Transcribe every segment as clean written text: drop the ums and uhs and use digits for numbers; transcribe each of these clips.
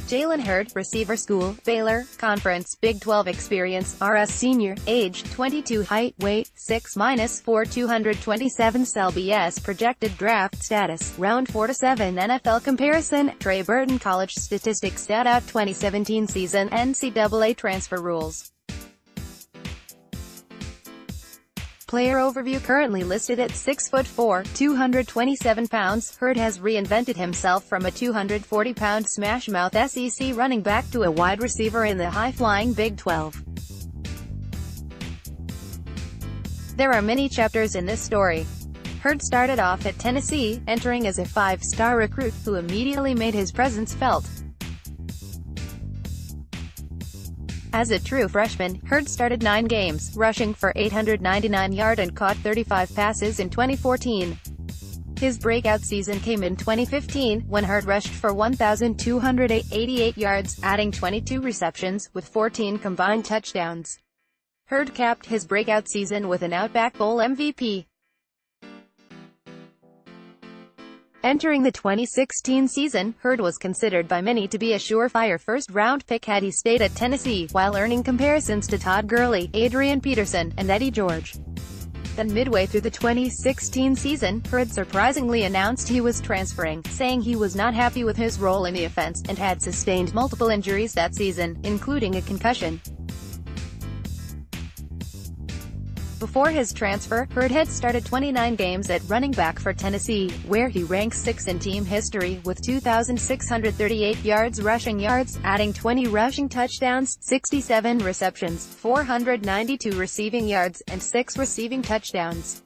Jalen Hurd, receiver school, Baylor, Conference, Big 12 experience, RS senior, age, 22, height, weight, 6-4 227 lbs projected draft status, round 4 to 7 NFL comparison, Trey Burton college statistics stat 2017 season, NCAA transfer rules. Player overview. Currently listed at 6'4", 227 pounds, Hurd has reinvented himself from a 240-pound smash-mouth SEC running back to a wide receiver in the high-flying Big 12. There are many chapters in this story. Hurd started off at Tennessee, entering as a 5-star recruit, who immediately made his presence felt. As a true freshman, Hurd started 9 games, rushing for 899 yards and caught 35 passes in 2014. His breakout season came in 2015, when Hurd rushed for 1,288 yards, adding 22 receptions, with 14 combined touchdowns. Hurd capped his breakout season with an Outback Bowl MVP. Entering the 2016 season, Hurd was considered by many to be a surefire first-round pick had he stayed at Tennessee, while earning comparisons to Todd Gurley, Adrian Peterson, and Eddie George. Then midway through the 2016 season, Hurd surprisingly announced he was transferring, saying he was not happy with his role in the offense, and had sustained multiple injuries that season, including a concussion. Before his transfer, Hurd had started 29 games at running back for Tennessee, where he ranks 6th in team history, with 2,638 yards rushing yards, adding 20 rushing touchdowns, 67 receptions, 492 receiving yards, and 6 receiving touchdowns.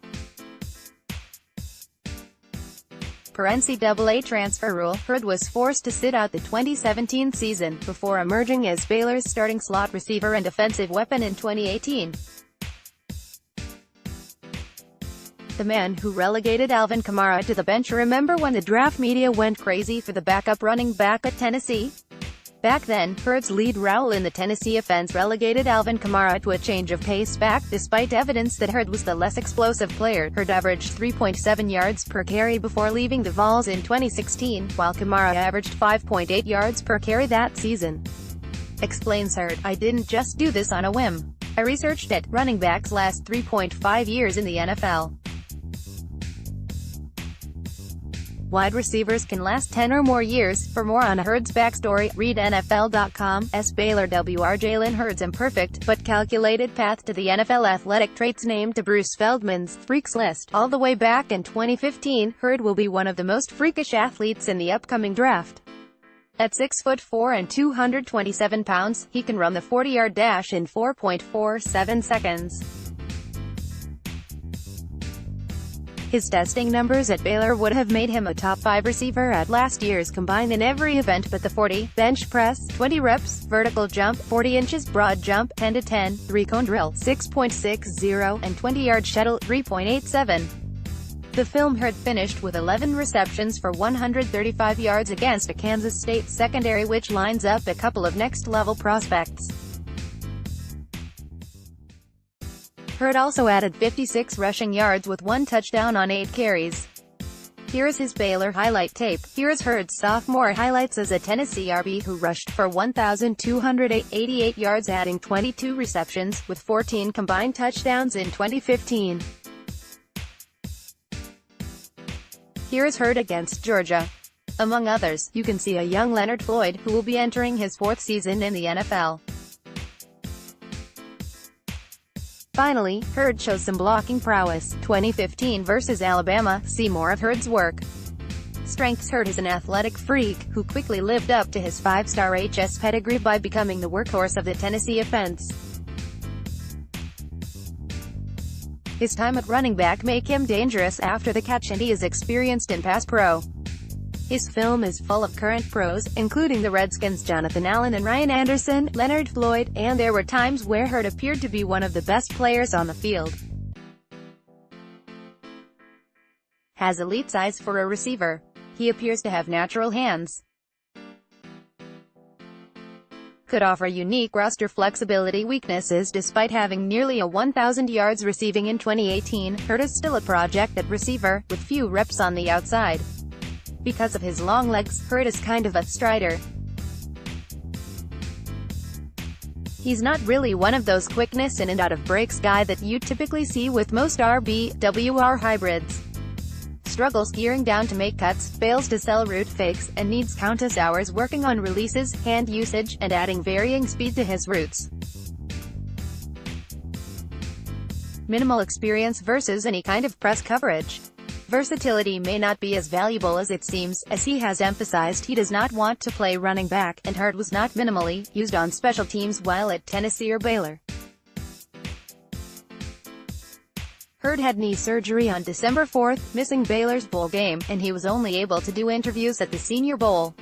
Per NCAA transfer rule, Hurd was forced to sit out the 2017 season, before emerging as Baylor's starting slot receiver and offensive weapon in 2018. The man who relegated Alvin Kamara to the bench. Remember when the draft media went crazy for the backup running back at Tennessee? Back then, Hurd's lead role in the Tennessee offense relegated Alvin Kamara to a change of pace back. Despite evidence that Hurd was the less explosive player, Hurd averaged 3.7 yards per carry before leaving the Vols in 2016, while Kamara averaged 5.8 yards per carry that season. Explains Hurd, "I didn't just do this on a whim. I researched it. Running backs last 3.5 years in the NFL. Wide receivers can last 10 or more years." For more on Hurd's backstory, read NFL.com. Baylor WR. Jalen Hurd's imperfect, but calculated path to the NFL. Athletic traits named to Bruce Feldman's Freaks list. All the way back in 2015, Hurd will be one of the most freakish athletes in the upcoming draft. At 6'4" and 227 pounds, he can run the 40-yard dash in 4.47 seconds. His testing numbers at Baylor would have made him a top 5 receiver at last year's combine in every event but the 40, bench press, 20 reps, vertical jump, 40 inches, broad jump, 10 to 10, 3-cone drill, 6.60, and 20-yard shuttle, 3.87. The film. Hurd finished with 11 receptions for 135 yards against a Kansas State secondary which lines up a couple of next-level prospects. Hurd also added 56 rushing yards with 1 touchdown on 8 carries. Here is his Baylor highlight tape. Here is Hurd's sophomore highlights as a Tennessee RB who rushed for 1,288 yards, adding 22 receptions, with 14 combined touchdowns in 2015. Here is Hurd against Georgia. Among others, you can see a young Leonard Floyd, who will be entering his 4th season in the NFL. Finally, Hurd shows some blocking prowess. 2015 versus Alabama. See more of Hurd's work. Strengths. Hurd is an athletic freak, who quickly lived up to his 5-star HS pedigree by becoming the workhorse of the Tennessee offense. His time at running back make him dangerous after the catch, and he is experienced in pass pro. His film is full of current pros, including the Redskins' Jonathan Allen and Ryan Anderson, Leonard Floyd, and there were times where Hurd appeared to be one of the best players on the field. Has elite size for a receiver. He appears to have natural hands. Could offer unique roster flexibility. Weaknesses. Despite having nearly a 1,000 yards receiving in 2018, Hurd is still a project at receiver, with few reps on the outside. Because of his long legs, Hurd is kind of a strider. He's not really one of those quickness in and out of breaks guy that you typically see with most RB/WR hybrids. Struggles gearing down to make cuts, fails to sell route fakes, and needs countless hours working on releases, hand usage, and adding varying speed to his routes. Minimal experience versus any kind of press coverage. Versatility may not be as valuable as it seems, as he has emphasized he does not want to play running back, and Hurd was not minimally used on special teams while at Tennessee or Baylor. Hurd had knee surgery on December 4, missing Baylor's bowl game, and he was only able to do interviews at the Senior Bowl.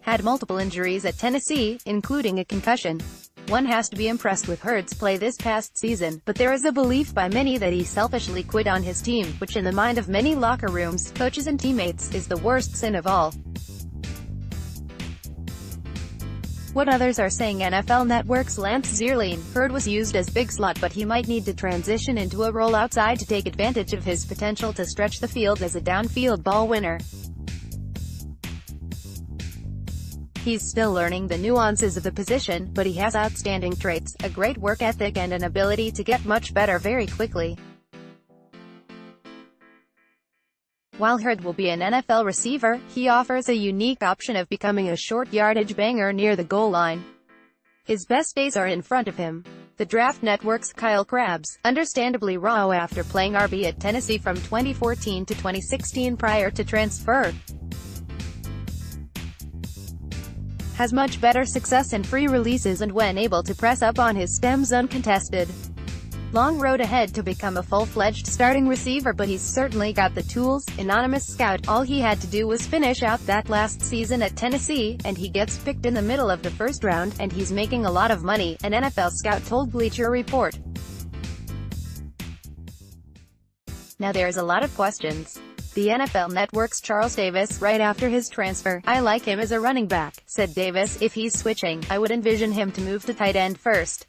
Had multiple injuries at Tennessee, including a concussion. One has to be impressed with Hurd's play this past season, but there is a belief by many that he selfishly quit on his team, which in the mind of many locker rooms, coaches and teammates, is the worst sin of all. What others are saying. NFL Network's Lance Zierlein, Hurd was used as big slot, but he might need to transition into a role outside to take advantage of his potential to stretch the field as a downfield ball winner. He's still learning the nuances of the position, but he has outstanding traits, a great work ethic and an ability to get much better very quickly. While Hurd will be an NFL receiver, he offers a unique option of becoming a short yardage banger near the goal line. His best days are in front of him. The Draft Network's Kyle Krabs, understandably raw after playing RB at Tennessee from 2014 to 2016 prior to transfer, has much better success in free releases and when able to press up on his stems uncontested. Long road ahead to become a full-fledged starting receiver, but he's certainly got the tools. Anonymous scout, all he had to do was finish out that last season at Tennessee, and he gets picked in the middle of the first round, and he's making a lot of money, an NFL scout told Bleacher Report. Now there's a lot of questions. The NFL Network's Charles Davis, right after his transfer, "I like him as a running back," said Davis. "If he's switching, I would envision him to move to tight end first.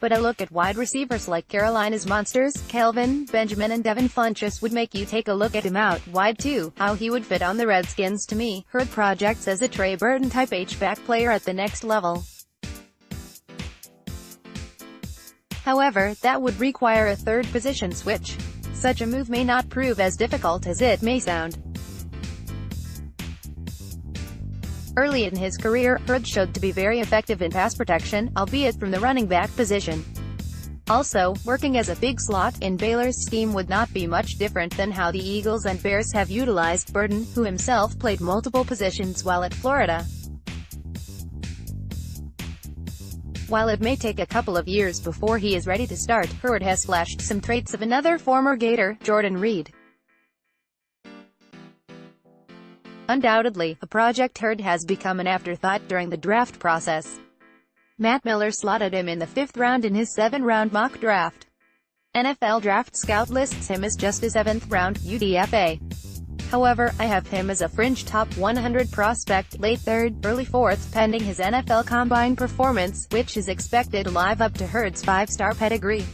But a look at wide receivers like Carolina's monsters, Kelvin, Benjamin and Devin Funchess would make you take a look at him out wide too. How he would fit on the Redskins to me, Hurd projects as a Trey Burton type H-back player at the next level. However, that would require a third position switch. Such a move may not prove as difficult as it may sound." Early in his career, Hurd showed to be very effective in pass protection, albeit from the running back position. Also, working as a big slot in Baylor's scheme would not be much different than how the Eagles and Bears have utilized Burton, who himself played multiple positions while at Florida. While it may take a couple of years before he is ready to start, Hurd has flashed some traits of another former Gator, Jordan Reed. Undoubtedly, the Project Hurd has become an afterthought during the draft process. Matt Miller slotted him in the 5th round in his 7th-round mock draft. NFL Draft Scout lists him as just a 7th round UDFA. However, I have him as a fringe top 100 prospect, late 3rd, early 4th, pending his NFL Combine performance, which is expected to live up to Hurd's 5-star pedigree.